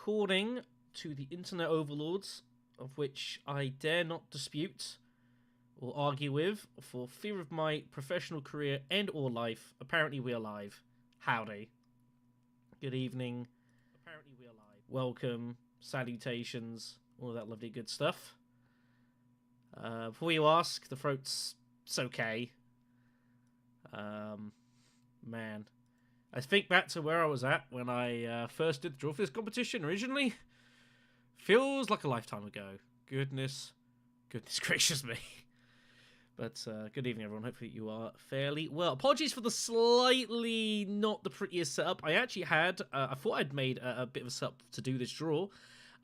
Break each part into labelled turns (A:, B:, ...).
A: according to the internet overlords, of which I dare not dispute or argue with, for fear of my professional career and or life, apparently we are live. Howdy. Good evening. Apparently we are live. Welcome. Salutations. All that lovely good stuff. Before you ask, the throat's okay. Man. I think back to where I was at when I first did the draw for this competition originally. Feels like a lifetime ago. Goodness gracious me. But good evening, everyone. Hopefully you are fairly well. Apologies for the slightly not the prettiest setup. I actually had, I thought I'd made a bit of a setup to do this draw,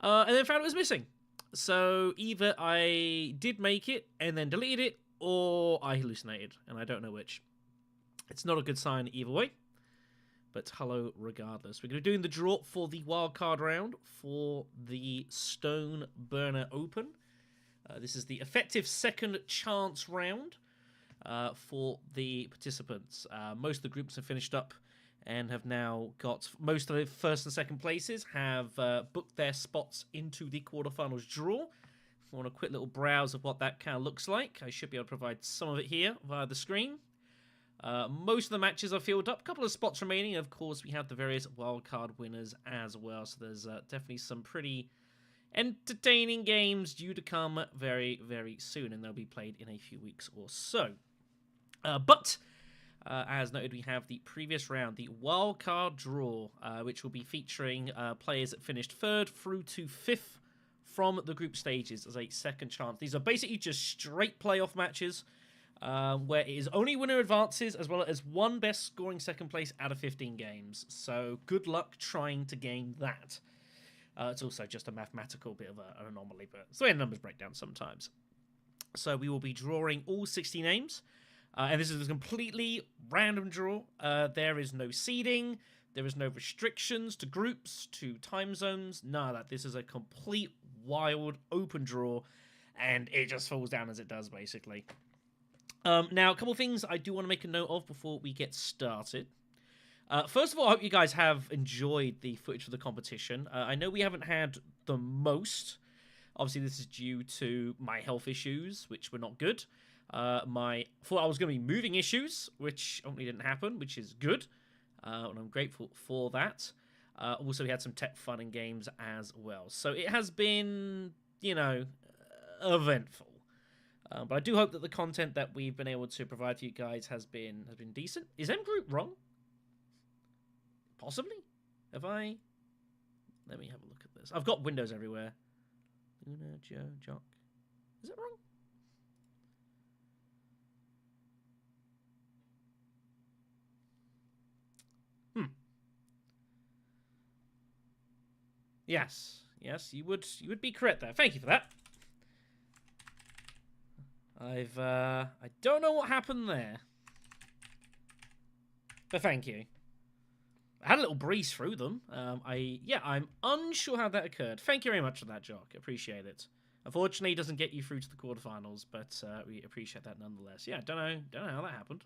A: and then found it was missing. So either I did make it and then deleted it, or I hallucinated, and I don't know which. It's not a good sign either way. But hello regardless. We're going to be doing the draw for the wildcard round for the Stone Burner Open. This is the effective second chance round for the participants. Most of the groups have finished up and have now got most of the first and second places have booked their spots into the quarterfinals draw. If you want a quick little browse of what that kind of looks like, I should be able to provide some of it here via the screen. Most of the matches are filled up. A couple of spots remaining. Of course, we have the various wildcard winners as well. So there's definitely some pretty entertaining games due to come very, very soon. And they'll be played in a few weeks or so. But as noted, we have the previous round, the wildcard draw, which will be featuring players that finished 3rd through to 5th from the group stages as a second chance. These are basically just straight playoff matches. Where it is only winner advances, as well as one best scoring second place out of 15 games. So good luck trying to gain that. It's also just a mathematical bit of an anomaly, but it's the way numbers break down sometimes. So we will be drawing all 60 names, and this is a completely random draw. There is no seeding, there is no restrictions to groups, to time zones, none of that. This is a complete wild open draw, and it just falls down as it does, basically. Now, a couple of things I do want to make a note of before we get started. First of all, I hope you guys have enjoyed the footage of the competition. I know we haven't had the most. Obviously, this is due to my health issues, which were not good. Thought I was going to be moving issues, which only didn't happen, which is good. And I'm grateful for that. Also, we had some tech fun and games as well. So it has been, eventful. But I do hope that the content that we've been able to provide for you guys has been decent. Is M Group wrong? Possibly? Let me have a look at this. I've got windows everywhere. Luna, Joe, Jock. Is it wrong? Yes, you would be correct there. Thank you for that. I don't know what happened there. But thank you. I had a little breeze through them. I'm unsure how that occurred. Thank you very much for that, Jock. Appreciate it. Unfortunately, it doesn't get you through to the quarterfinals, but we appreciate that nonetheless. Yeah, don't know how that happened.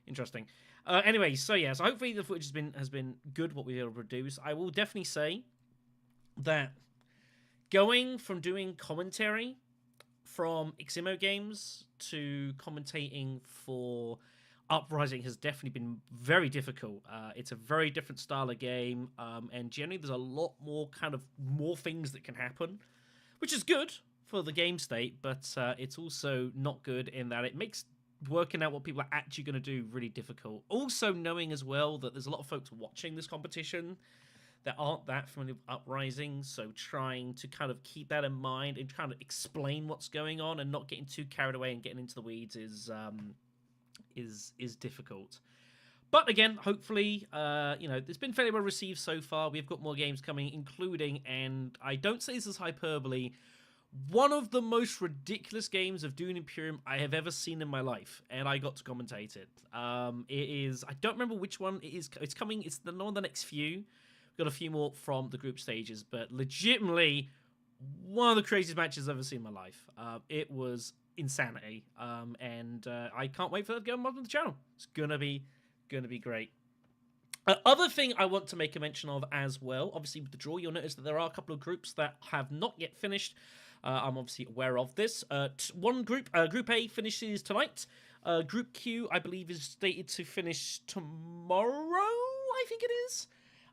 A: Interesting. Anyway, so hopefully the footage has been good, what we've been able to produce. I will definitely say that going from doing commentary from Ximo games to commentating for Uprising has definitely been very difficult. It's a very different style of game, and generally there's a lot more things that can happen, which is good for the game state, but it's also not good in that it makes working out what people are actually going to do really difficult. Also knowing as well that there's a lot of folks watching this competition that aren't that familiar with Uprising, so trying to kind of keep that in mind and kind of explain what's going on and not getting too carried away and getting into the weeds is difficult. But again, hopefully, it's been fairly well received so far. We've got more games coming, including, and I don't say this as hyperbole, one of the most ridiculous games of Dune Imperium I have ever seen in my life, and I got to commentate it. It is, I don't remember which one it is. It's coming, it's the next few. We've got a few more from the group stages, but legitimately one of the craziest matches I've ever seen in my life. It was insanity, and I can't wait for that to go on the channel. It's gonna be great. Other thing I want to make a mention of as well, obviously with the draw, you'll notice that there are a couple of groups that have not yet finished. I'm obviously aware of this. One group, Group A, finishes tonight. Group Q, I believe, is stated to finish tomorrow, I think it is.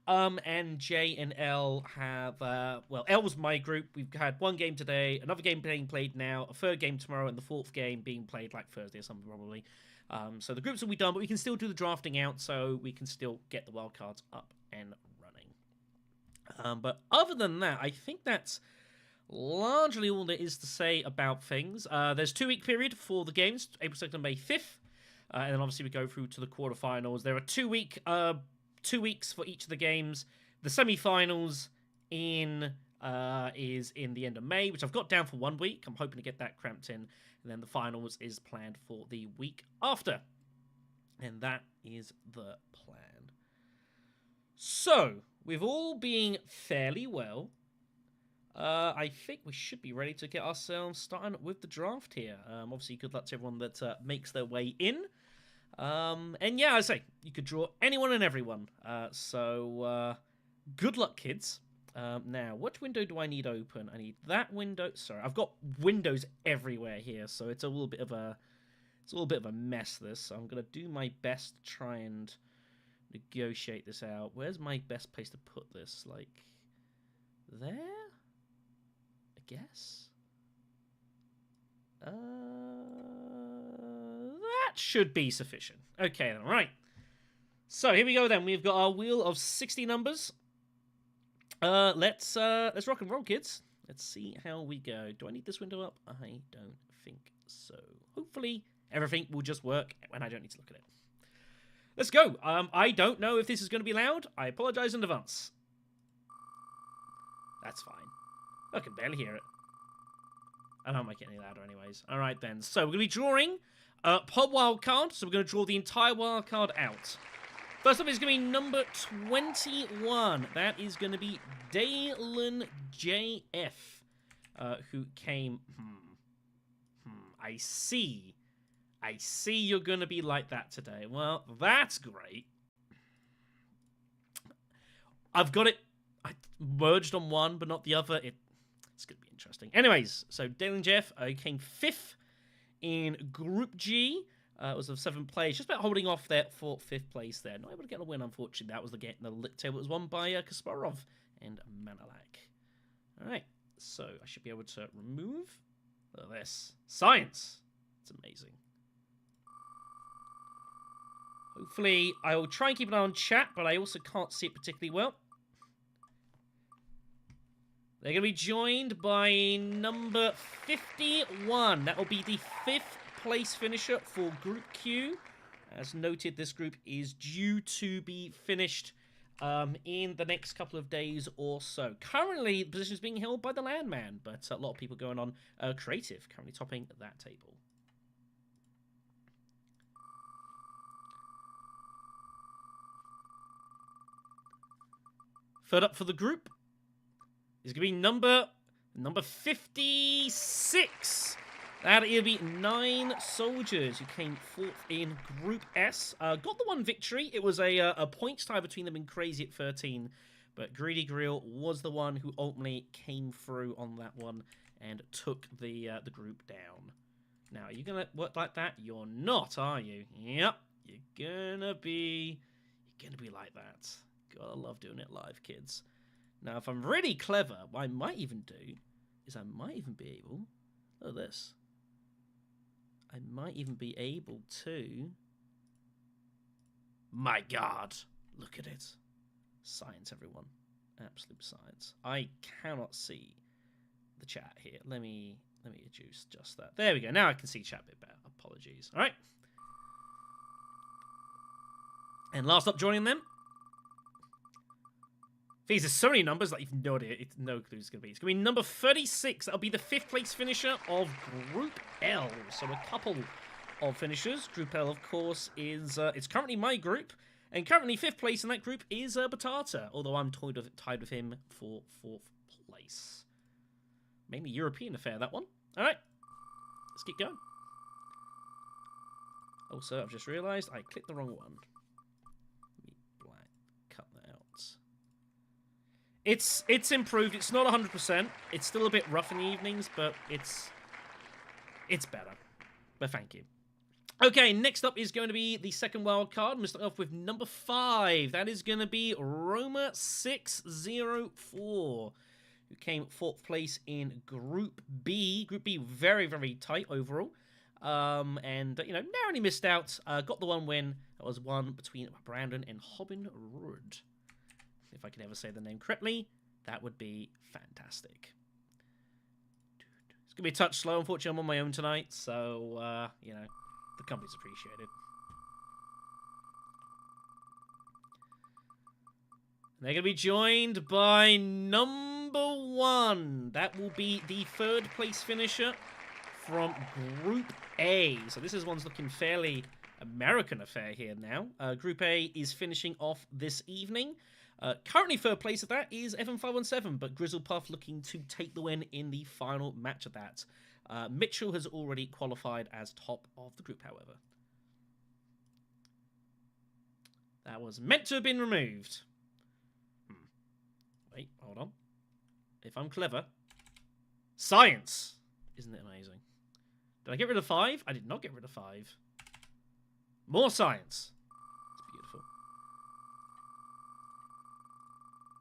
A: And J and L have, well, L was my group. We've had one game today, another game being played now, a third game tomorrow, and the fourth game being played like Thursday or something probably. So the groups will be done, but we can still do the drafting out, so we can still get the wildcards up and running. But other than that, I think that's largely all there is to say about things. There's 2-week period for the games, April 2nd and May 5th. And then obviously we go through to the quarterfinals. There are 2 weeks for each of the games. The semi-finals is in the end of May, which I've got down for 1 week. I'm hoping to get that cramped in. And then the finals is planned for the week after. And that is the plan. So, with all being fairly well, I think we should be ready to get ourselves started with the draft here. Obviously, good luck to everyone that makes their way in. And yeah, I say, you could draw anyone and everyone. So, good luck, kids. Now, which window do I need open? I need that window. Sorry, I've got windows everywhere here, so it's a little bit of a mess. This, so I'm gonna do my best to try and negotiate this out. Where's my best place to put this? Like there, I guess. That should be sufficient. Okay, then, right. So here we go. Then we've got our wheel of 60 numbers. Let's rock and roll, kids. Let's see how we go. Do I need this window up? I don't think so. Hopefully everything will just work and I don't need to look at it. Let's go. I don't know if this is going to be loud. I apologize in advance. That's fine. I can barely hear it. I don't make it any louder anyways. All right then. So we're going to be drawing pod wildcard. So we're going to draw the entire wildcard out. First up is going to be number 21. That is going to be Dalen JF, who came... I see. I see you're going to be like that today. Well, that's great. I've got it I merged on one, but not the other. It's going to be interesting. Anyways, so Dalen JF came 5th in Group G. It was of 7th place, just about holding off there for 5th place there. Not able to get a win, unfortunately. That was the lit table. It was won by Kasparov and Manalak. All right, so I should be able to remove this. Science! It's amazing. Hopefully, I will try and keep an eye on chat, but I also can't see it particularly well. They're going to be joined by number 51. That will be the 5th place finisher for Group Q. As noted, this group is due to be finished in the next couple of days or so. Currently, the position is being held by the Landman, but a lot of people going on creative, currently topping that table. Third up for the group is going to be number 56. That'll be 9 soldiers who came 4th in Group S. Got the one victory. It was a points tie between them and Crazy at 13. But Greedy Grill was the one who ultimately came through on that one and took the group down. Now, are you going to work like that? You're not, are you? Yep. You're going to be like that. Gotta love doing it live, kids. Now, if I'm really clever, what I might even do is I might even be able... Look at this. I might even be able to... My God! Look at it. Science, everyone. Absolute science. I cannot see the chat here. Let me adjust just that. There we go. Now I can see chat a bit better. Apologies. All right. And last up, joining them... These are so many numbers that you've no idea. It's no clue it's going to be. It's going to be number 36. That'll be the 5th place finisher of Group L. So a couple of finishers. Group L, of course, is it's currently my group. And currently 5th place in that group is Batata. Although I'm tied with him for 4th place. Mainly European affair, that one. All right. Let's keep going. Also, I've just realised I clicked the wrong one. It's improved. It's not 100%. It's still a bit rough in the evenings, but it's better. But thank you. Okay, next up is going to be the second wild card. We're starting off with number 5. That is going to be Roma 604, who came 4th place in Group B. Group B, very, very tight overall. And, you know, narrowly missed out. Got the one win. That was one between Brandon and Robin Rudd. If I can ever say the name correctly, that would be fantastic. It's going to be a touch slow. Unfortunately, I'm on my own tonight, so, you know, the company's appreciated. They're going to be joined by number 1. That will be the 3rd place finisher from Group A. So this is one's looking fairly American affair here now. Group A is finishing off this evening. Currently 3rd place of that is Evan 517, but Grizzlepuff looking to take the win in the final match of that. Mitchell has already qualified as top of the group, however. That was meant to have been removed. Wait, hold on. If I'm clever. Science! Isn't it amazing? Did I get rid of 5? I did not get rid of 5. More science. It's beautiful.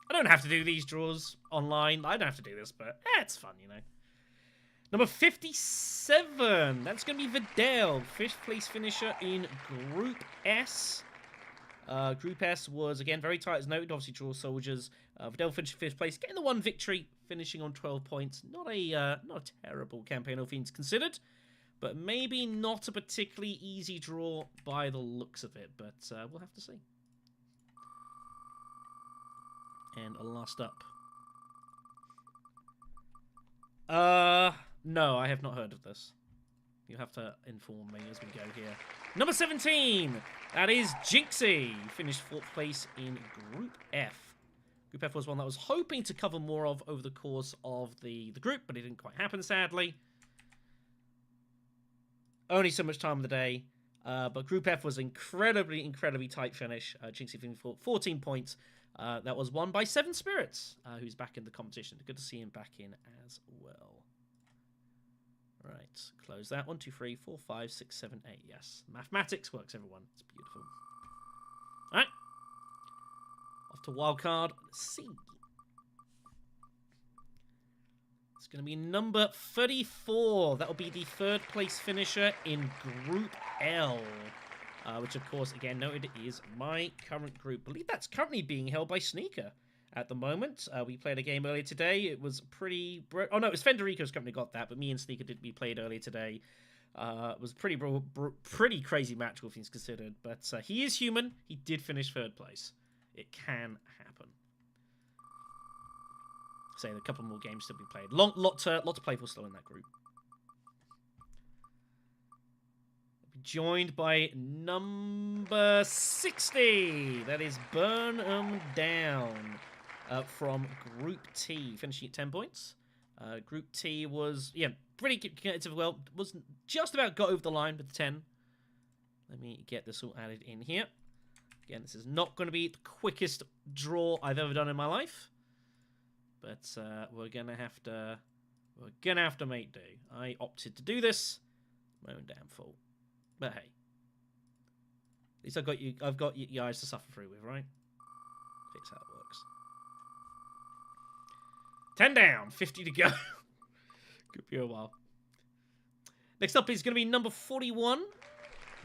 A: I don't have to do these draws online. I don't have to do this, but it's fun, you know. Number 57. That's going to be Vidal. 5th place finisher in Group S. Group S was, again, very tight as noted. Obviously, draw soldiers. Vidal finished 5th place, getting the 1 victory, finishing on 12 points. Not a terrible campaign, all things considered. But maybe not a particularly easy draw by the looks of it. But we'll have to see. And last up. No, I have not heard of this. You have to inform me as we go here. Number 17! That is Jinxie. Finished 4th place in Group F. Group F was one that I was hoping to cover more of over the course of the group, but it didn't quite happen, sadly. Only so much time of the day. But Group F was incredibly, incredibly tight finish. Jinxie finished 14 points. That was won by 7 Spirits, who's back in the competition. Good to see him back in as well. Right, close that. 1, 2, 3, 4, 5, 6, 7, 8. Yes, mathematics works, everyone. It's beautiful. All right, off to wildcard C. It's going to be number 34. That will be the 3rd place finisher in Group L. Which, of course, again, noted is my current group. I believe that's currently being held by Sneaker at the moment. We played a game earlier today. It was pretty... Oh, no, it was Federico's company got that, but me and Sneaker we played earlier today. It was pretty crazy match, all things considered. But he is human. He did finish 3rd place. It can happen. Say, a couple more games to be played. Lot to play for still in that group. Joined by number 60. That is Burn 'em Down from Group T, finishing at 10 points. Group T was, yeah, pretty competitive. Well, was just about got over the line with 10. Let me get this all added in here. Again, this is not going to be the quickest draw I've ever done in my life, but we're gonna have to make do. I opted to do this. My own damn fault. But hey, at least I've got you guys to suffer through with, right? That's how it works. 10 down, 50 to go. Could be a while. Next up is going to be number 41.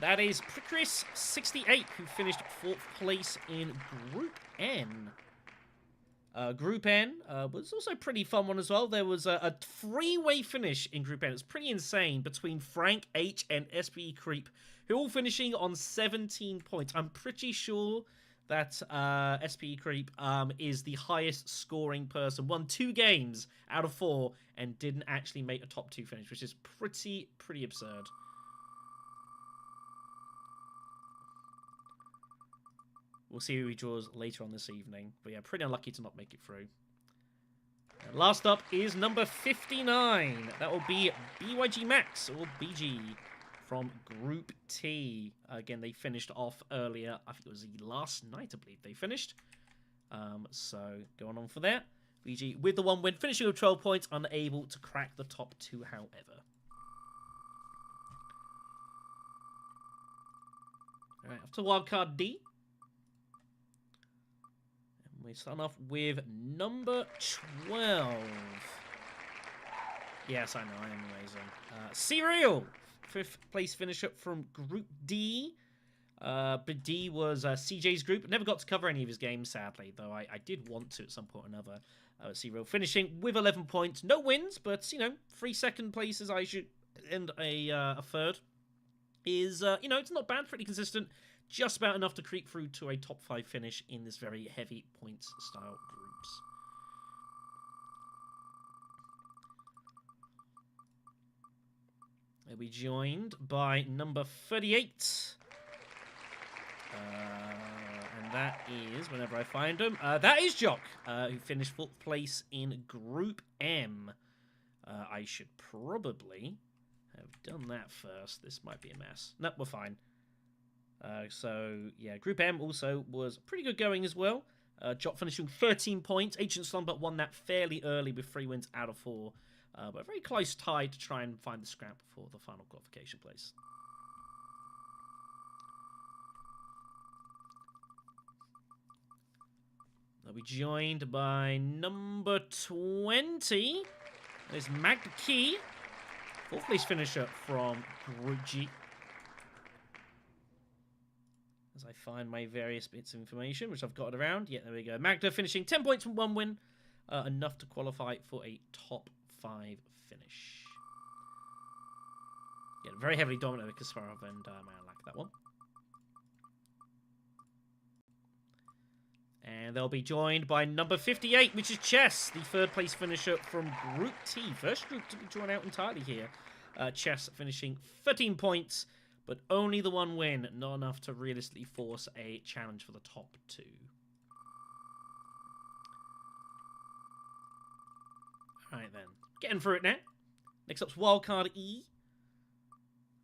A: That is Chris 68, who finished 4th place in Group N. Group N was also a pretty fun one as well. There was a 3-way finish in Group N. It was pretty insane between Frank H and SPE Creep, who all finishing on 17 points. I'm pretty sure that SPE Creep is the highest scoring person. Won 2 games out of 4 and didn't actually make a top 2 finish, which is pretty absurd. We'll see who he draws later on this evening. But yeah, pretty unlucky to not make it through. And last up is number 59. That will be BYG Max, or BG, from Group T. Again, they finished off earlier. I think it was the last night, I believe they finished. So going on for that. VG with the 1 win, finishing with 12 points, unable to crack the top 2, however. Alright, off to wildcard D. And we start off with number 12. Yes, I know, I am amazing. Serial! 5th place finisher from Group D. But D was CJ's group. Never got to cover any of his games, sadly, though I did want to at some point or another. Serial finishing with 11 points. No wins, but, 3 second places I should, and a third is, it's not bad, pretty consistent. Just about enough to creep through to a top 5 finish in this very heavy points style groups. They'll be joined by number 38. And that is, whenever I find him, that is Jock, who finished 4th place in Group M. I should probably have done that first. This might be a mess. No, we're fine. So, yeah, Group M also was pretty good going as well. Jock finishing 13 points. Ancient Slumber won that fairly early with 3 wins out of 4. But a very close tie to try and find the scrap for the final qualification place. They'll be joined by number 20. There's Magda Key, 4th place finisher from Group G. As I find my various bits of information, which I've got around. Yeah, there we go. Magda finishing 10 points from 1 win. Enough to qualify for a top 5 finish. Yeah, very heavily dominated with Kasparov and Malak, that one. And they'll be joined by number 58, which is Chess, the 3rd place finisher from Group T. First group to be drawn out entirely here. Chess finishing 13 points, but only the 1 win. Not enough to realistically force a challenge for the top 2. Alright then. Getting through it now. Next up's wildcard E.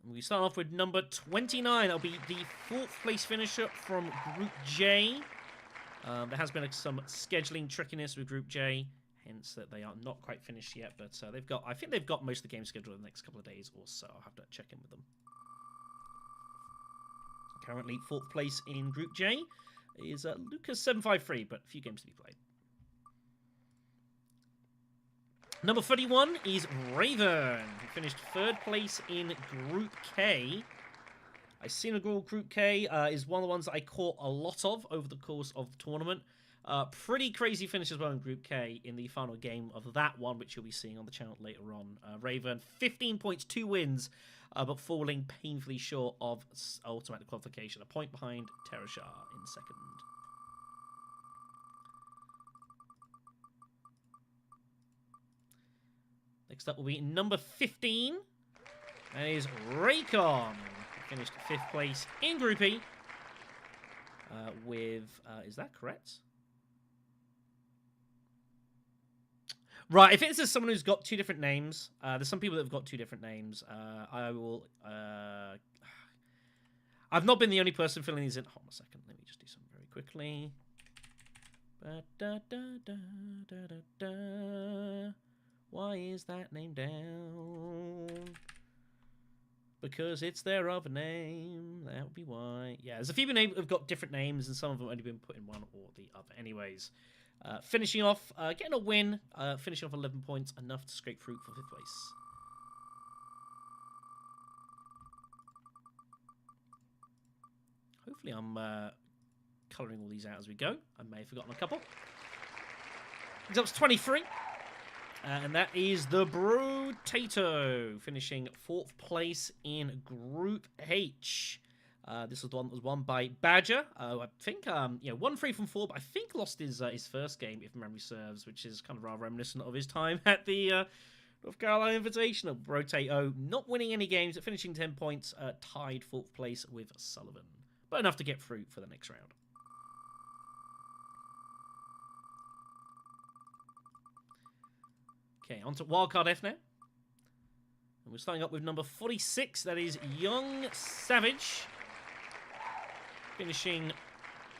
A: And we start off with number 29. That'll be the 4th place finisher from Group J. There has been some scheduling trickiness with Group J, hence that they are not quite finished yet. But I think they've got most of the games scheduled in the next couple of days or so. I'll have to check in with them. Currently 4th place in Group J is Lucas753, but a few games to be played. Number 31 is Raven, who finished 3rd place in Group K. I seen a Group K is one of the ones that I caught a lot of over the course of the tournament. Pretty crazy finish as well in Group K in the final game of that one, which you'll be seeing on the channel later on. Raven, 15 points, 2 wins, but falling painfully short of automatic qualification. A point behind Tereshar in 2nd. Next up will be number 15. That is Raycon. Finished 5th place in Group E. With, is that correct? Right, if it's someone who's got 2 different names, there's some people that have got 2 different names. I will, I've not been the only person filling these in. Hold on a second, let me just do something very quickly. Why is that name down? Because it's their other name. That would be why. Yeah, there's a few people who've got different names, and some of them have only been put in one or the other. Anyways, finishing off, getting a win, finishing off 11 points, enough to scrape through for 5th place. Hopefully I'm colouring all these out as we go. I may have forgotten a couple. Next up's 23. And that is the Brotato, finishing 4th place in Group H. This was the one that was won by Badger. I think, 1-3 from 4, but I think lost his first game, if memory serves, which is kind of rather reminiscent of his time at the North Carolina Invitational. Brotato not winning any games, but finishing 10 points, tied 4th place with Sullivan. But enough to get through for the next round. Okay, on to Wildcard F now. And we're starting up with number 46. That is Young Savage. Finishing...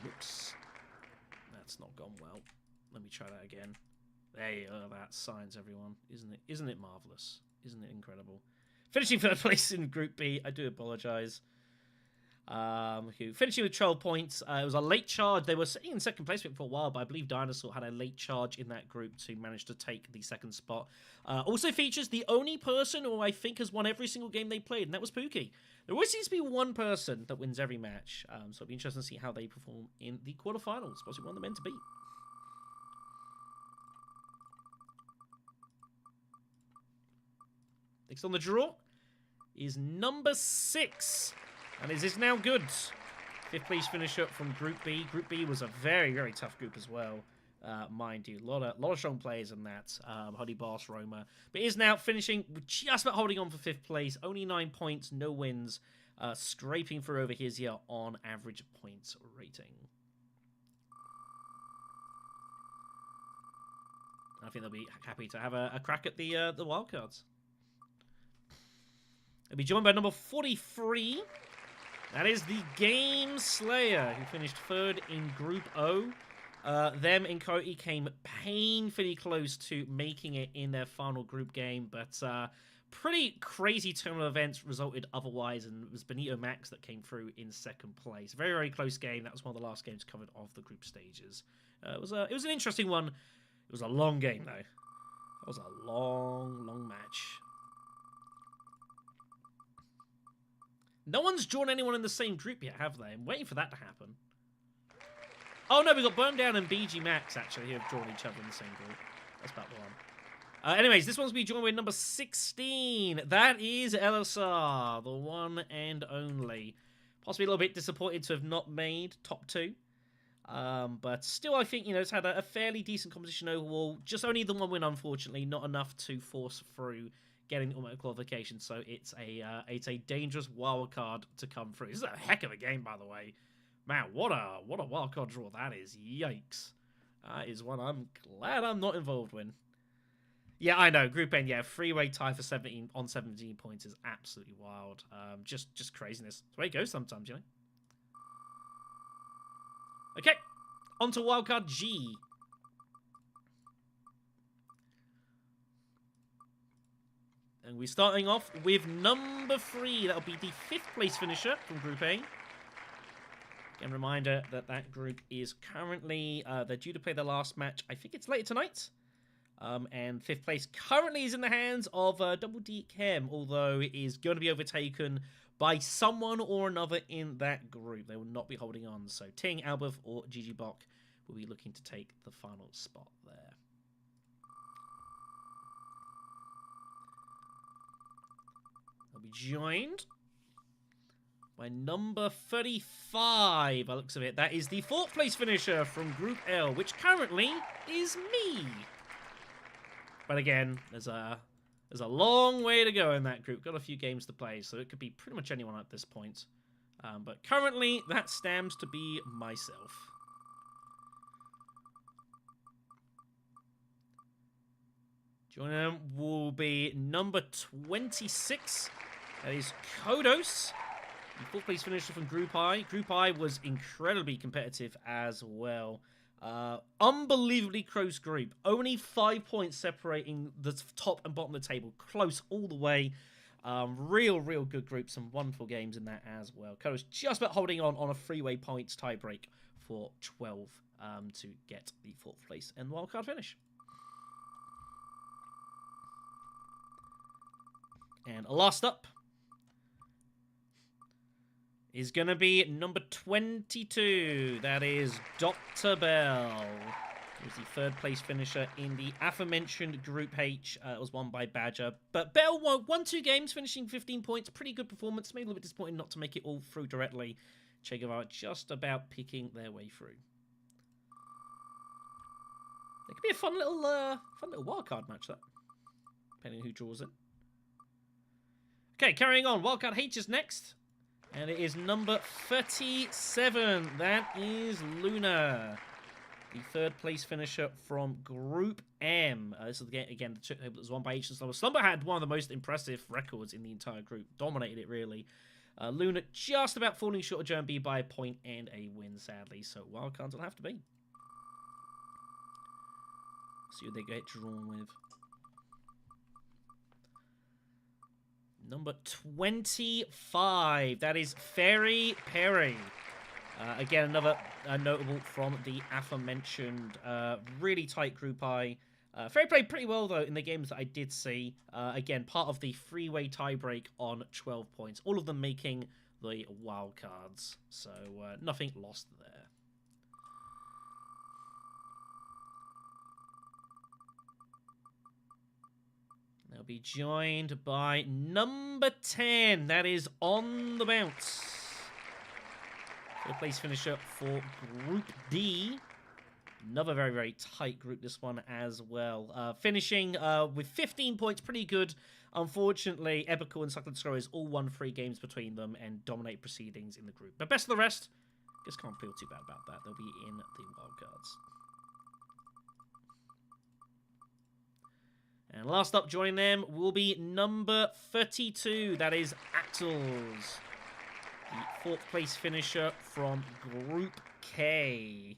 A: Whoops. That's not gone well. Let me try that again. There you go. That signs, everyone. Isn't it marvellous? Isn't it incredible? Finishing third place in Group B. I do apologise. Finishing with 12 points. It was a late charge. They were sitting in second place for a while, but I believe Dinosaur had a late charge in that group to manage to take the second spot. Also features the only person who I think has won every single game they played, and that was Pookie. There always seems to be one person that wins every match, so it'll be interesting to see how they perform in the quarterfinals. Possibly one of the men to beat. Next on the draw is number 6. And is this now good? 5th place finisher from Group B. Group B was a very, very tough group as well, mind you. A lot of strong players in that. Honey Boss, Roma. But is now finishing just about holding on for 5th place. Only 9 points, no wins. Scraping through over his year on average points rating. I think they'll be happy to have a crack at the wildcards. They'll be joined by number 43. That is the Game Slayer, who finished 3rd in Group O. Them and Cody came painfully close to making it in their final group game, but pretty crazy turn of events resulted otherwise, and it was Benito Max that came through in 2nd place. Very, very close game. That was one of the last games covered of the group stages. It was an interesting one. It was a long game, though. That was a long, long match. No one's drawn anyone in the same group yet, have they? I'm waiting for that to happen. Oh, no, we've got Burn Down and BG Max, actually, who have drawn each other in the same group. That's about the one. Anyways, this one's going to be joined with number 16. That is LSR, the one and only. Possibly a little bit disappointed to have not made top 2. But still, I think, it's had a fairly decent competition overall. Just only the one win, unfortunately. Not enough to force through getting automatic qualification, so it's a dangerous wild card to come through. This is a heck of a game, by the way. Man, what a wild card draw that is. Yikes. That is one I'm glad I'm not involved in. Yeah, I know. Group N, yeah, freeway tie for 17 points is absolutely wild. Just craziness. That's the way it goes sometimes, Okay, on to wildcard G. And we're starting off with number 3. That'll be the 5th place finisher from Group A. Again, reminder that group is currently, they're due to play their last match. I think it's later tonight. And 5th place currently is in the hands of Double D Chem, although it is going to be overtaken by someone or another in that group. They will not be holding on. So Ting, Albert, or Gigi Bok will be looking to take the final spot there. They'll be joined by number 35, by the looks of it. That is the 4th place finisher from Group L, which currently is me. But again, there's a long way to go in that group. Got a few games to play, so it could be pretty much anyone at this point. But currently, that stands to be myself. Joining them will be number 26. That is Kodos, the 4th place finisher from Group I. Group I was incredibly competitive as well. Unbelievably close group. Only 5 points separating the top and bottom of the table. Close all the way. Real good group. Some wonderful games in that as well. Kodos just about holding on a freeway points tiebreak for 12 to get the 4th place and wildcard finish. And last up is going to be number 22. That is Dr. Bell. Who's the 3rd place finisher in the aforementioned Group H. It was won by Badger. But Bell won 2 games, finishing 15 points. Pretty good performance. Maybe a little bit disappointing not to make it all through directly. Che Guevara just about picking their way through. It could be a fun little wildcard match, that. Depending on who draws it. Okay, carrying on. Wildcard H is next. And it is number 37. That is Luna, the 3rd place finisher from Group M. This is the game, again, it was won by H and Slumber. Slumber had one of the most impressive records in the entire group. Dominated it, really. Luna just about falling short of German B by a point and a win, sadly. So wildcards will have to be. See what they get drawn with. Number 25. That is Fairy Perry. Again, another notable from the aforementioned really tight Group I. Fairy played pretty well, though, in the games that I did see. Again, part of the three-way tiebreak on 12 points. All of them making the wildcards. So, nothing lost there. They'll be joined by number 10. That is On the Bounce. Third place finisher for Group D. Another very, very tight group, this one as well. Finishing with 15 points, pretty good. Unfortunately, Epical and Succulent Scorers all won 3 games between them and dominate proceedings in the group. But best of the rest, just can't feel too bad about that. They'll be in the wildcards. And last up joining them will be number 32. That is Axels, the 4th place finisher from Group K,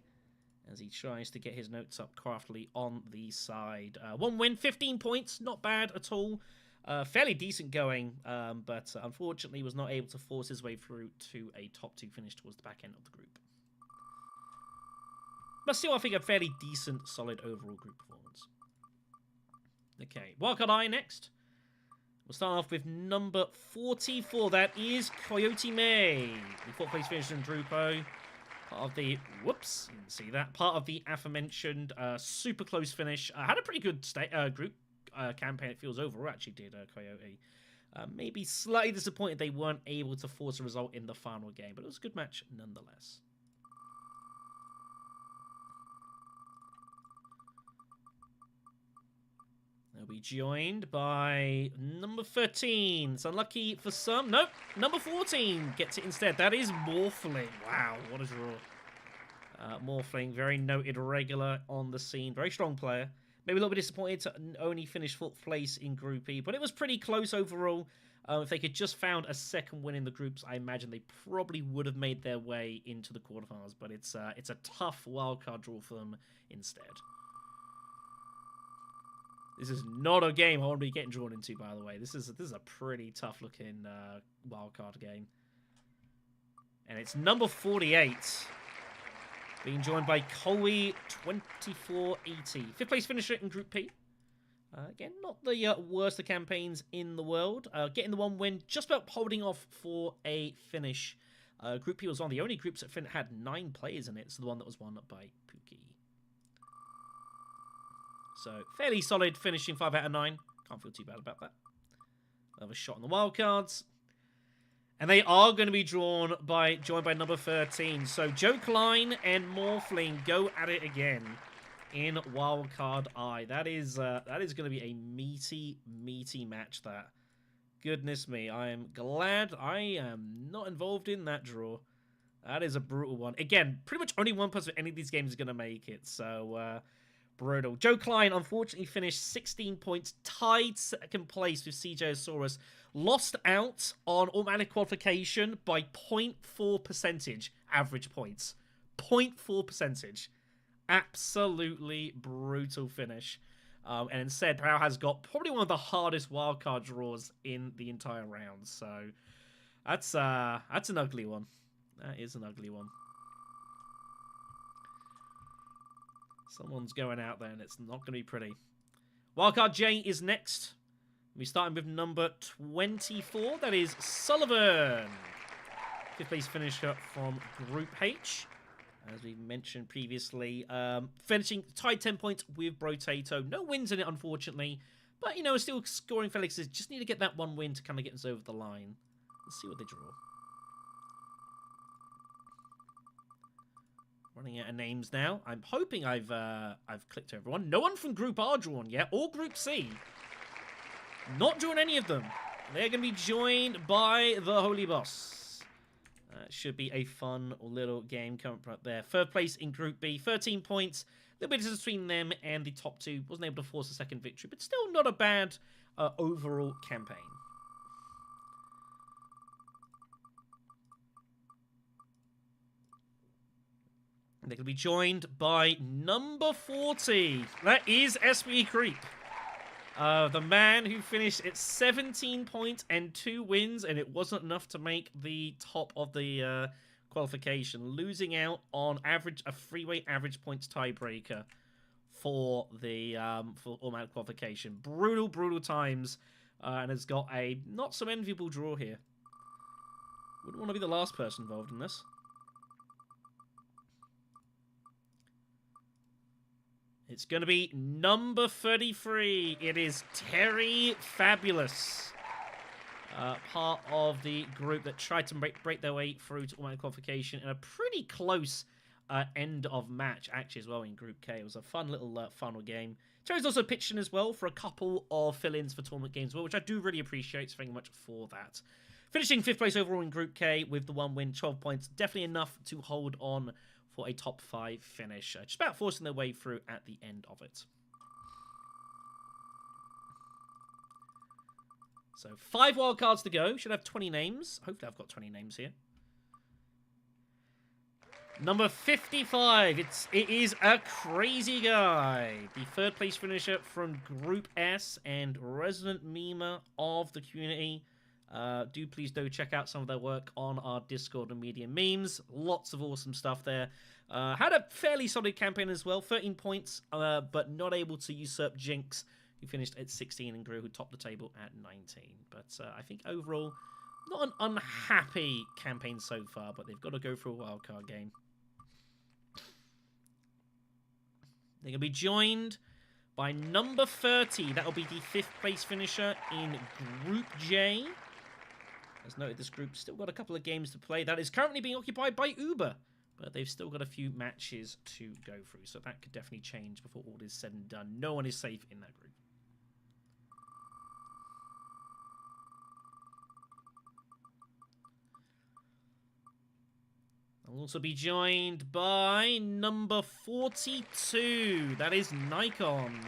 A: as he tries to get his notes up craftily on the side. 1 win, 15 points, not bad at all. Fairly decent going, but unfortunately was not able to force his way through to a top 2 finish towards the back end of the group. But still, I think a fairly decent, solid overall group performance. Okay, Wildcard I next. We'll start off with number 44. That is Coyote May, the 4th place finisher in Drupo. Part of the, whoops, you didn't see that. Part of the aforementioned super close finish. Had a pretty good group campaign, it feels, overall, actually did Coyote. Maybe slightly disappointed they weren't able to force a result in the final game, but it was a good match nonetheless. They'll be joined by number 13. It's unlucky for some. Nope, number 14 gets it instead. That is Morphling. Wow, what a draw. Morphling, very noted regular on the scene. Very strong player. Maybe a little bit disappointed to only finish 4th place in Group E, but it was pretty close overall. If they could just found a second win in the groups, I imagine they probably would have made their way into the quarterfinals, but it's a tough wildcard draw for them instead. This is not a game I want to be getting drawn into, by the way. This is a pretty tough-looking wildcard game. And it's number 48. Being joined by Coley 2480. 5th place finisher in Group P. Again, not the worst of campaigns in the world. Getting the 1 win, just about holding off for a finish. Group P was one of the only groups that had 9 players in it. It's the one that was won by Pookie. So, fairly solid finishing 5 out of 9. Can't feel too bad about that. Another shot on the wildcards. And they are going to be joined by number 13. So, Joe Klein and Morphling go at it again in Wildcard I. That is going to be a meaty match, that. Goodness me. I am glad I am not involved in that draw. That is a brutal one. Again, pretty much only one person in any of these games is going to make it. So, brutal. Joe Klein, unfortunately, finished 16 points, tied 2nd place with CJ Asaurus. Lost out on automatic qualification by 0.4 percentage average points. 0.4 percentage. Absolutely brutal finish. And instead, Brow has got probably one of the hardest wildcard draws in the entire round. So that's an ugly one. That is an ugly one. Someone's going out there, and it's not going to be pretty. Wildcard J is next. We're starting with number 24. That is Sullivan. 5th place finisher from Group H. As we mentioned previously. Finishing tied 10 points with Brotato. No wins in it, unfortunately. But, you know, still scoring Felixes. Just need to get that 1 win to kind of get us over the line. Let's see what they draw. Running out of names now. I'm hoping I've clicked everyone. No one from Group R drawn yet, or Group C. Not drawn any of them. They're going to be joined by the Holy Boss. Should be a fun little game coming up right there. 3rd place in Group B, 13 points. A little bit between them and the top 2. Wasn't able to force a 2nd victory, but still not a bad overall campaign. They're going to be joined by number 40. That is SBE Creep. The man who finished at 17 points and 2 wins, and it wasn't enough to make the top of the qualification, losing out on a freeway average points tiebreaker for the for automatic qualification. Brutal times, and has got a not so enviable draw here. Wouldn't want to be the last person involved in this. It's going to be number 33. It is Terry Fabulous. Part of the group that tried to break their way through to automatic qualification in a pretty close end of match, actually, as well, in Group K. It was a fun little final game. Terry's also pitched in as well for a couple of fill-ins for tournament games as well, which I do really appreciate. So thank you much for that. Finishing 5th place overall in Group K with the 1 win, 12 points. Definitely enough to hold on for a top 5 finish. Just about forcing their way through at the end of it. So 5 wildcards to go. Should have 20 names. Hopefully I've got 20 names here. Number 55. It is a crazy guy. The 3rd place finisher from Group S and resident memer of the community. Please do check out some of their work on our Discord and Media Memes. Lots of awesome stuff there. Had a fairly solid campaign as well. 13 points, but not able to usurp Jinx, who finished at 16, and Gru, who topped the table at 19. But I think overall, not an unhappy campaign so far, but they've got to go through a wildcard game. They're going to be joined by number 30. That will be the 5th place finisher in Group J. As noted, this group's still got a couple of games to play. That is currently being occupied by Uber, but they've still got a few matches to go through, so that could definitely change before all is said and done. No one is safe in that group. I'll also be joined by number 42. That is Nikon.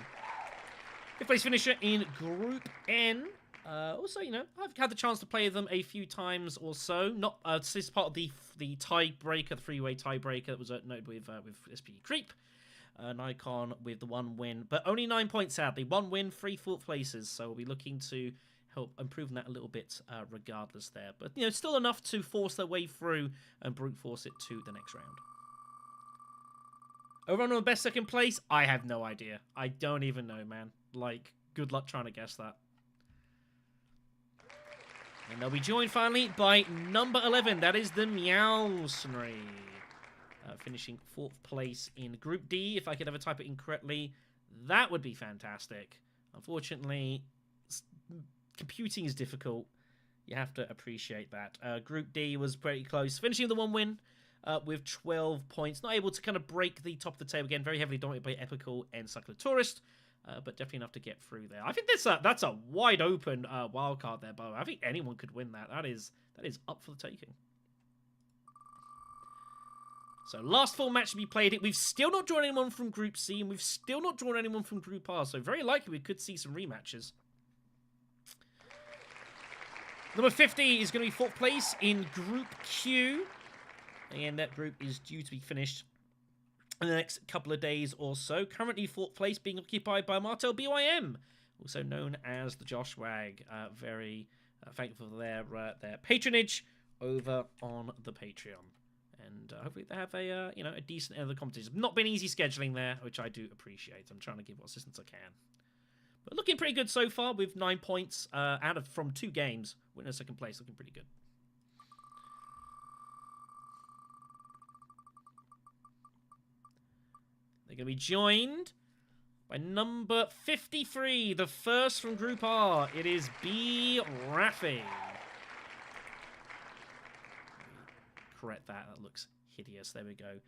A: 5th place finisher in Group N. Also, you know, I've had the chance to play them a few times or so. Not this is part of the tiebreaker, the freeway tiebreaker that was noted with SPG Creep. Nikon with the 1 win, but only 9 points out. The 1 win, 3 4th places. So we'll be looking to help improve that a little bit, regardless there. But you know, still enough to force their way through and brute force it to the next round. Overall, on the best 2nd place, I have no idea. I don't even know, man. Like, good luck trying to guess that. And they'll be joined finally by number 11. That is the Meowsonry. Finishing 4th place in Group D. If I could ever type it incorrectly, that would be fantastic. Unfortunately, computing is difficult. You have to appreciate that. Group D was pretty close. Finishing the 1 win with 12 points. Not able to kind of break the top of the table again. Very heavily dominated by Epical and Cyclotourist. But definitely enough to get through there. I think that's a wide open wild card there, Bo. I think anyone could win that. That is up for the taking. So last full match to be played. We've still not drawn anyone from Group C, and we've still not drawn anyone from Group R. So very likely we could see some rematches. Number 50 is going to be 4th place in Group Q. And that group is due to be finished in the next couple of days or so. Currently 4th place being occupied by Martel BYM, also known as the Josh Wag. Very thankful for their patronage over on the Patreon. And hopefully they have a decent end of the competition. Not been easy scheduling there, which I do appreciate. I'm trying to give what assistance I can. But looking pretty good so far with 9 points from 2 games. Winning 2nd place, looking pretty good. They're going to be joined by number 53, the first from Group R. It is B. Raffy. Correct that. That looks hideous. There we go.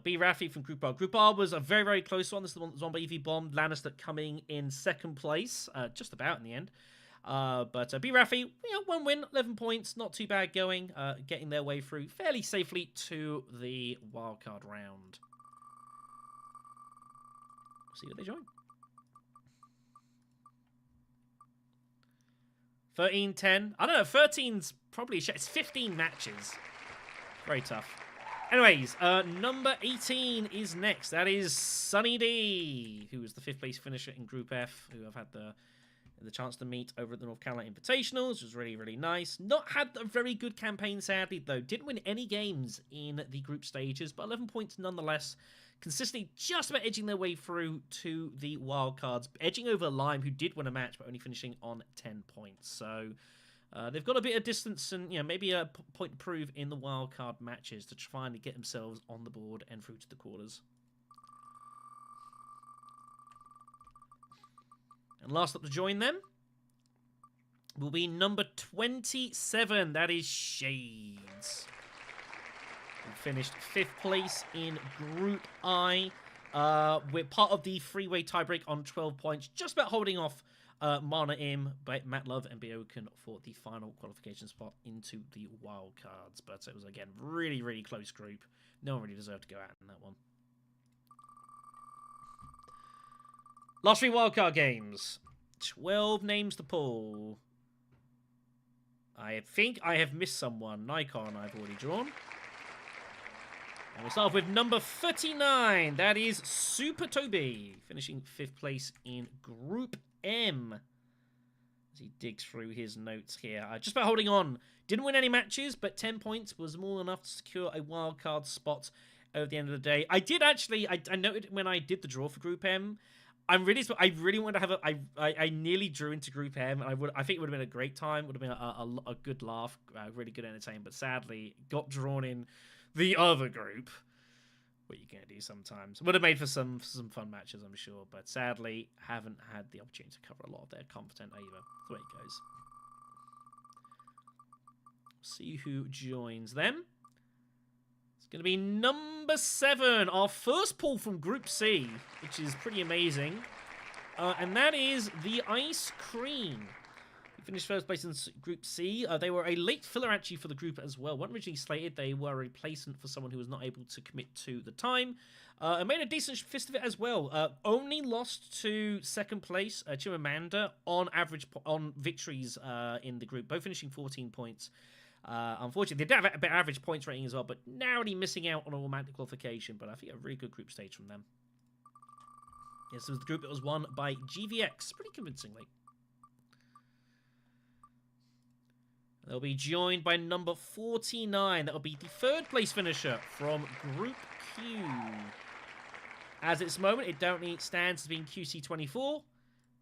A: B. Raffy from Group R. Group R was a very, very close one. This is the one that was won by EV Bomb. Lannister coming in 2nd place, just about in the end. But B. Raffy, 1 win, 11 points. Not too bad going. Getting their way through fairly safely to the wildcard round. See what they join. 13-10. I don't know. 13's probably... It's 15 matches. Very tough. Anyways, number 18 is next. That is Sunny D, who was the 5th place finisher in Group F, who I've had the chance to meet over at the North Carolina Invitationals, which was really, really nice. Not had a very good campaign, sadly, though. Didn't win any games in the group stages, but 11 points nonetheless. Consistently just about edging their way through to the wildcards, edging over Lime, who did win a match, but only finishing on 10 points. So they've got a bit of distance and maybe a point to prove in the wildcard matches to finally get themselves on the board and through to the quarters. And last up to join them will be number 27. That is Shades. We finished 5th place in Group I. We're part of the freeway tiebreak on 12 points. Just about holding off Mana Im, Matt Love, and Bioken for the final qualification spot into the wildcards. But it was, again, really, really close group. No one really deserved to go out in that one. Last 3 wildcard games. 12 names to pull. I think I have missed someone. Nikon I've already drawn. And we start off with number 39. That is Super Toby, finishing 5th place in Group M. As he digs through his notes here. Just about holding on. Didn't win any matches, but 10 points was more than enough to secure a wildcard spot at the end of the day. I did actually, I noted when I did the draw for Group M, I really wanted to have I nearly drew into Group M, and I think it would have been a great time. Would have been a good laugh, really good entertainment. But sadly, got drawn in the other group. What you can do sometimes would have made for some fun matches, I'm sure. But sadly, haven't had the opportunity to cover a lot of their content either. That's the way it goes. See who joins them. Going to be number 7, our first pull from Group C, which is pretty amazing. And that is the Ice Cream. We finished 1st place in Group C. They were a late filler, actually, for the group as well. Weren't originally slated. They were a replacement for someone who was not able to commit to the time. And made a decent fist of it as well. Only lost to 2nd place, Chimamanda, on victories in the group, both finishing 14 points. Unfortunately, they did have a bit average points rating as well, but narrowly missing out on a romantic qualification. But I think a really good group stage from them. Yes, it was the group that was won by GVX, pretty convincingly. They'll be joined by number 49. That'll be the 3rd place finisher from Group Q. As at this moment, it currently stands as being QC24,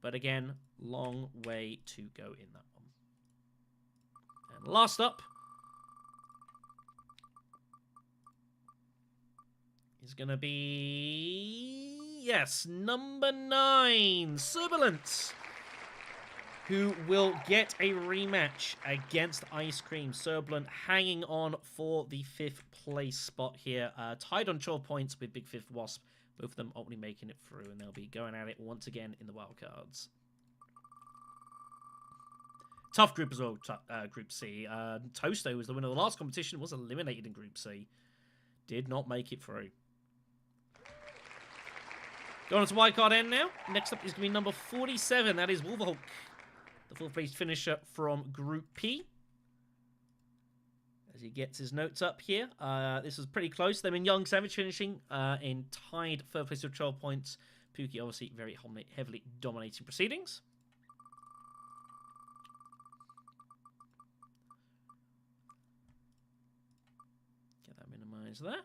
A: but again, long way to go in that one. And last up is going to be, yes, number 9, Sibilant, who will get a rematch against Ice Cream. Sibilant hanging on for the 5th place spot here, tied on 12 points with Big Fifth Wasp. Both of them ultimately making it through, and they'll be going at it once again in the wildcards. Tough group as well, Group C. Toasto was the winner of the last competition, was eliminated in Group C. Did not make it through. Going on to wildcard N now. Next up is going to be number 47. That is Wolverhulk, the 4th place finisher from Group P. As he gets his notes up here. This was pretty close. Them and Young Savage finishing in tied 3rd place with 12 points. Pookie obviously very heavily dominating proceedings. Get that minimized there.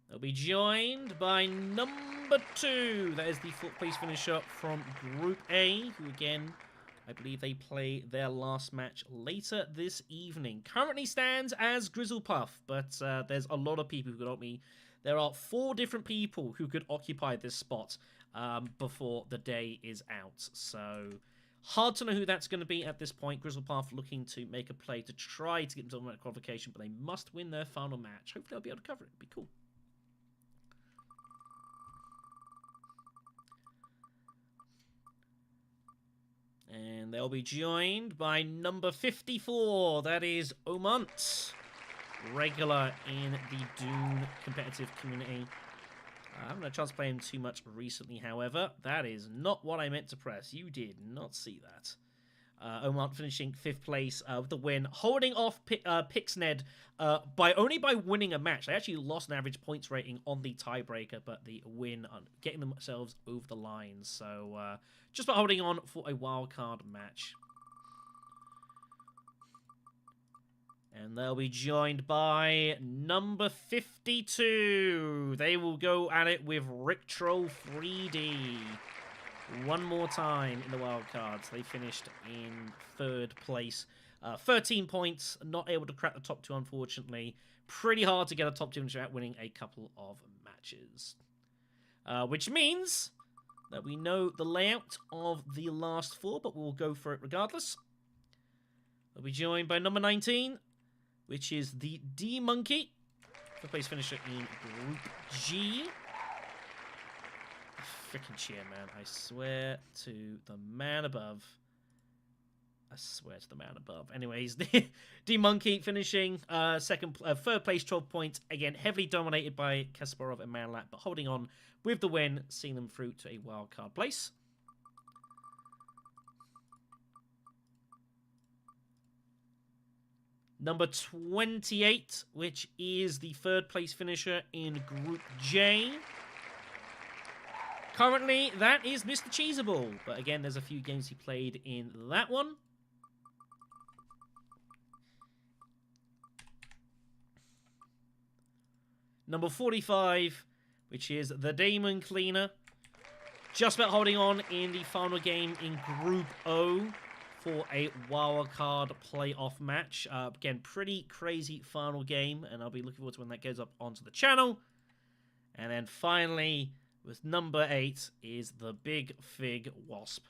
A: They'll be joined by number 2. That is the 4th place finisher from Group A, who again, I believe they play their last match later this evening. Currently stands as Grizzlepuff, but there's a lot of people who could help me. There are 4 different people who could occupy this spot before the day is out. So hard to know who that's going to be at this point. Grizzlepuff looking to make a play to try to get themselves a qualification, but they must win their final match. Hopefully they'll be able to cover it. It'd be cool. And they'll be joined by number 54. That is Omont, regular in the Dune competitive community. I haven't had a chance to play him too much recently, however. That is not what I meant to press. You did not see that. Omar finishing 5th place with the win, holding off Pixned by winning a match. They actually lost an average points rating on the tiebreaker, but the win on getting themselves over the line. So just by holding on for a wildcard match. And they'll be joined by number 52. They will go at it with Rick Troll 3D. One more time in the wildcards. They finished in 3rd place. 13 points. Not able to crack the top 2, unfortunately. Pretty hard to get a top 2 without winning a couple of matches. Which means that we know the layout of the last 4, but we'll go for it regardless. They'll be joined by number 19, which is the D Monkey. 3rd place finisher in Group G. Freaking cheer, man. I swear to the man above. I swear to the man above. Anyways, the D Monkey finishing 3rd place, 12 points. Again, heavily dominated by Kasparov and Manlat, but holding on with the win, seeing them through to a wildcard place. Number 28, which is the 3rd place finisher in Group J. Currently, that is Mr. Cheesable. But again, there's a few games he played in that one. Number 45, which is the Damon Cleaner. Just about holding on in the final game in Group O for a wildcard playoff match. Again, pretty crazy final game, and I'll be looking forward to when that goes up onto the channel. And then finally, with number 8, is the Big Fig Wasp.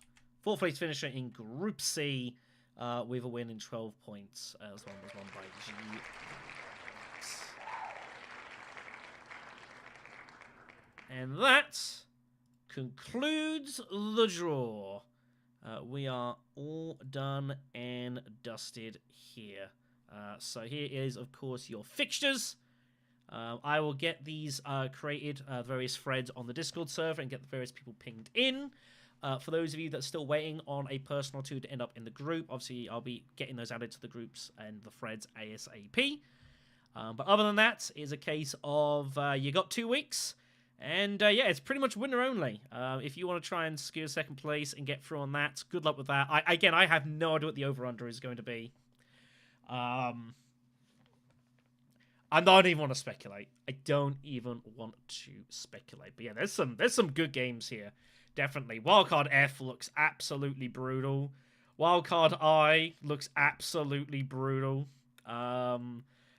A: 4th place finisher in Group C with a win in 12 points. This one was won by G. And that concludes the draw. We are all done and dusted here. So here is, of course, your fixtures. I will get these created, various threads on the Discord server, and get the various people pinged in. For those of you that are still waiting on a person or two to end up in the group, obviously I'll be getting those added to the groups and the threads ASAP. But other than that, it's a case of you got 2 weeks. And yeah, it's pretty much winner only. If you want to try and secure 2nd place and get through on that, good luck with that. I have no idea what the over-under is going to be. I don't even want to speculate. I don't even want to speculate. But yeah, there's some good games here. Definitely. Wildcard F looks absolutely brutal. Wildcard I looks absolutely brutal.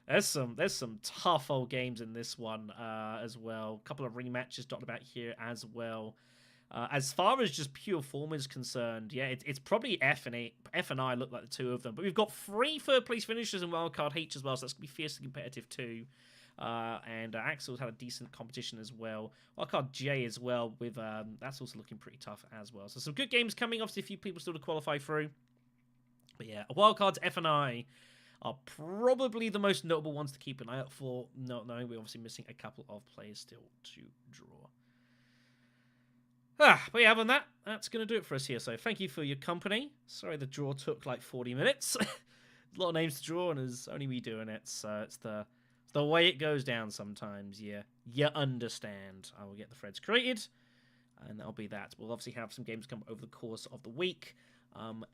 A: There's some tough old games in this one as well. A couple of rematches dotted about here as well. As far as just pure form is concerned, yeah, it's probably F and A. F and I look like the 2 of them. But we've got 3 3rd place finishers in Wildcard H as well, so that's going to be fiercely competitive too. And Axel's had a decent competition as well. Wildcard J as well, with that's also looking pretty tough as well. So some good games coming. Obviously, a few people still to qualify through. But yeah, Wildcards F and I are probably the most notable ones to keep an eye out for, not knowing we're obviously missing a couple of players still to draw. But yeah, other than that, that's going to do it for us here. So thank you for your company. Sorry the draw took like 40 minutes. A lot of names to draw, and it's only me doing it, so it's the way it goes down sometimes. Yeah, you understand. I will get the threads created, and that'll be that. We'll obviously have some games come over the course of the week.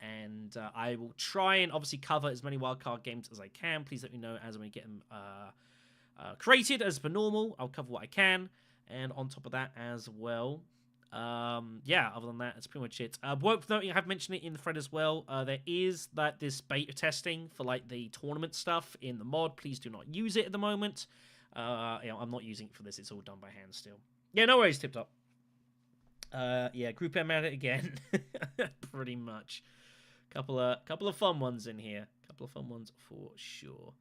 A: And I will try and obviously cover as many wildcard games as I can. Please let me know as we get them created as per normal. I'll cover what I can. And on top of that as well, yeah, other than that, that's pretty much it. Worth noting, I have mentioned it in the thread as well. There is this beta testing for like the tournament stuff in the mod. Please do not use it at the moment. I'm not using it for this. It's all done by hand still. Yeah, no worries, Tip Top. Yeah, Group M at it again. Pretty much. Couple of fun ones in here. Couple of fun ones for sure.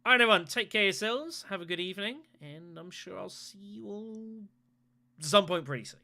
A: Alright, everyone, take care of yourselves. Have a good evening, and I'm sure I'll see you all some point pretty soon.